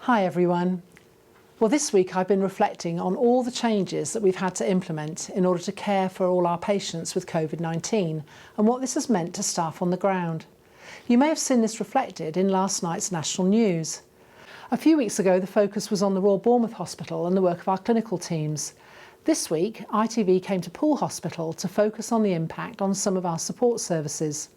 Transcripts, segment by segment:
Hi everyone. Well, this week I've been reflecting on all the changes that we've had to implement in order to care for all our patients with COVID-19 and what this has meant to staff on the ground. You may have seen this reflected in last night's national news. A few weeks ago the focus was on the Royal Bournemouth Hospital and the work of our clinical teams. This week ITV came to Poole Hospital to focus on the impact on some of our support services.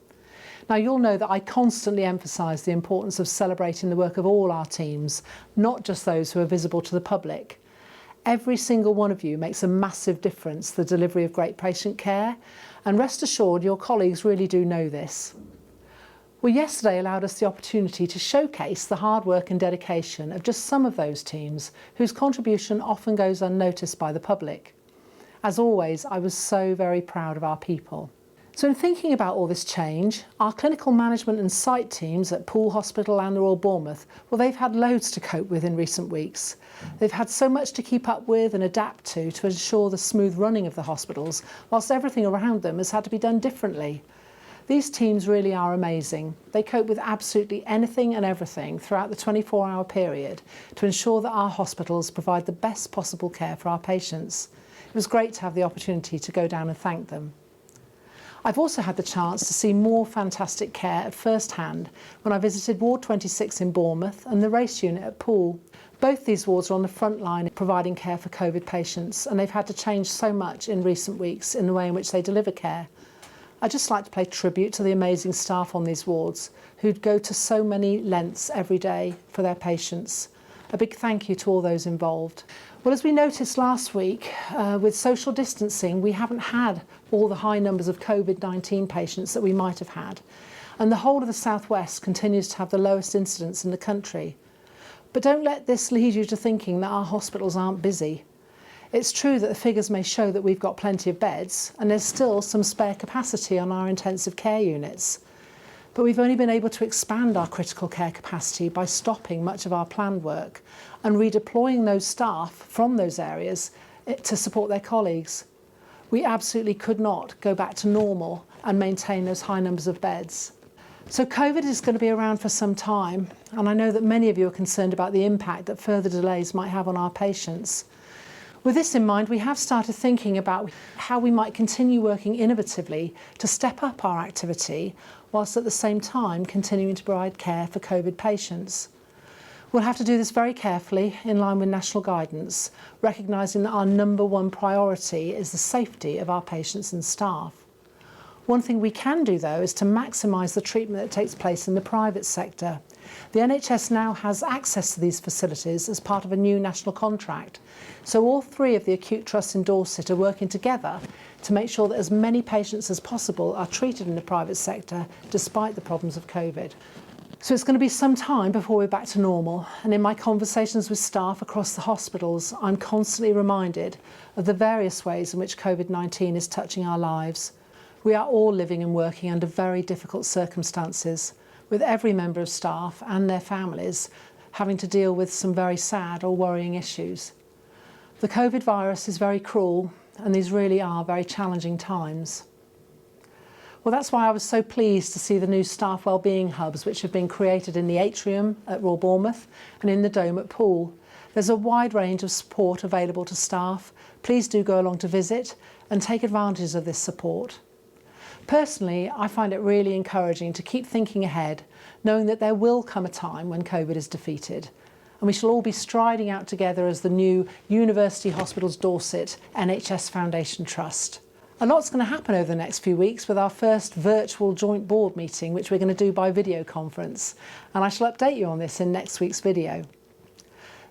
Now, you'll know that I constantly emphasise the importance of celebrating the work of all our teams, not just those who are visible to the public. Every single one of you makes a massive difference to the delivery of great patient care, and rest assured your colleagues really do know this. Well, yesterday allowed us the opportunity to showcase the hard work and dedication of just some of those teams whose contribution often goes unnoticed by the public. As always, I was so very proud of our people. So in thinking about all this change, our clinical management and site teams at Poole Hospital and the Royal Bournemouth, well, they've had loads to cope with in recent weeks. They've had so much to keep up with and adapt to ensure the smooth running of the hospitals, whilst everything around them has had to be done differently. These teams really are amazing. They cope with absolutely anything and everything throughout the 24-hour period to ensure that our hospitals provide the best possible care for our patients. It was great to have the opportunity to go down and thank them. I've also had the chance to see more fantastic care at first hand when I visited Ward 26 in Bournemouth and the race unit at Poole. Both these wards are on the front line providing care for COVID patients, and they've had to change so much in recent weeks in the way in which they deliver care. I'd just like to pay tribute to the amazing staff on these wards who'd go to so many lengths every day for their patients. A big thank you to all those involved. Well, as we noticed last week, with social distancing, we haven't had all the high numbers of COVID-19 patients that we might have had. And the whole of the South West continues to have the lowest incidence in the country. But don't let this lead you to thinking that our hospitals aren't busy. It's true that the figures may show that we've got plenty of beds, and there's still some spare capacity on our intensive care units. But we've only been able to expand our critical care capacity by stopping much of our planned work and redeploying those staff from those areas to support their colleagues. We absolutely could not go back to normal and maintain those high numbers of beds. So COVID is going to be around for some time, and I know that many of you are concerned about the impact that further delays might have on our patients. With this in mind, we have started thinking about how we might continue working innovatively to step up our activity, whilst at the same time continuing to provide care for COVID patients. We'll have to do this very carefully in line with national guidance, recognising that our number one priority is the safety of our patients and staff. One thing we can do, though, is to maximise the treatment that takes place in the private sector. The NHS now has access to these facilities as part of a new national contract. So all three of the acute trusts in Dorset are working together to make sure that as many patients as possible are treated in the private sector despite the problems of COVID. So it's going to be some time before we're back to normal, and in my conversations with staff across the hospitals, I'm constantly reminded of the various ways in which COVID-19 is touching our lives. We are all living and working under very difficult circumstances, with every member of staff and their families having to deal with some very sad or worrying issues. The COVID virus is very cruel, and these really are very challenging times. Well, that's why I was so pleased to see the new staff wellbeing hubs which have been created in the atrium at Royal Bournemouth and in the dome at Poole. There's a wide range of support available to staff. Please do go along to visit and take advantage of this support. Personally, I find it really encouraging to keep thinking ahead, knowing that there will come a time when COVID is defeated, and we shall all be striding out together as the new University Hospitals Dorset NHS Foundation Trust. A lot's going to happen over the next few weeks with our first virtual joint board meeting, which we're going to do by video conference, and I shall update you on this in next week's video.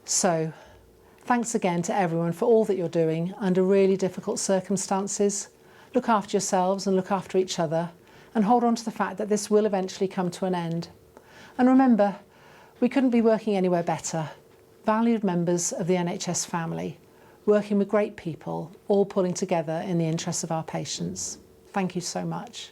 So, thanks again to everyone for all that you're doing under really difficult circumstances. Look after yourselves and look after each other, and hold on to the fact that this will eventually come to an end. And remember, we couldn't be working anywhere better. Valued members of the NHS family, working with great people, all pulling together in the interests of our patients. Thank you so much.